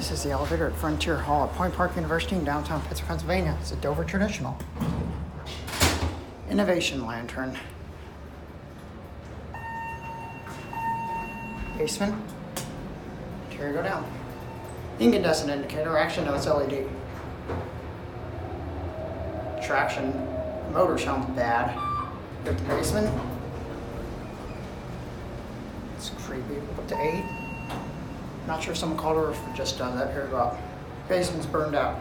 This is the elevator at Frontier Hall at Point Park University in downtown Pittsburgh, Pennsylvania. It's a Dover traditional. Innovation lantern. Basement. Interior go down. Incandescent indicator. Actually, no, it's LED. Traction. Motor sounds bad. Go to the basement. It's creepy. Up to 8. Not sure if someone called or if it just done that. Here we go. Basement's burned out.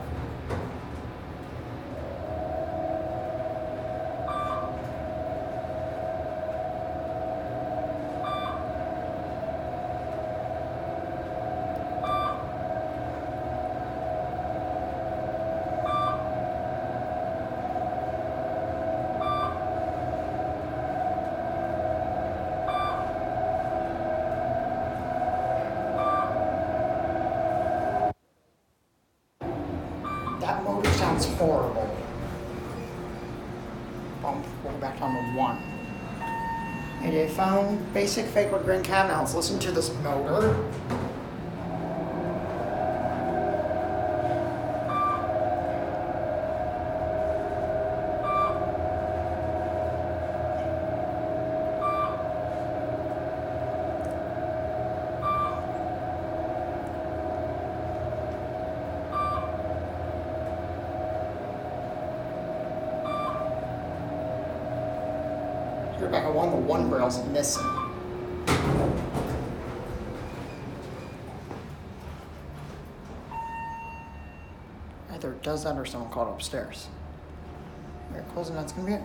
That motor sounds horrible. Bump, we'll go back down to 1. And I found basic fake wood grain cabinet. Let's listen to this motor. Here back at 1, the 1 barrel's missing. Either it does that or someone called upstairs. Here, closing, that's gonna be it.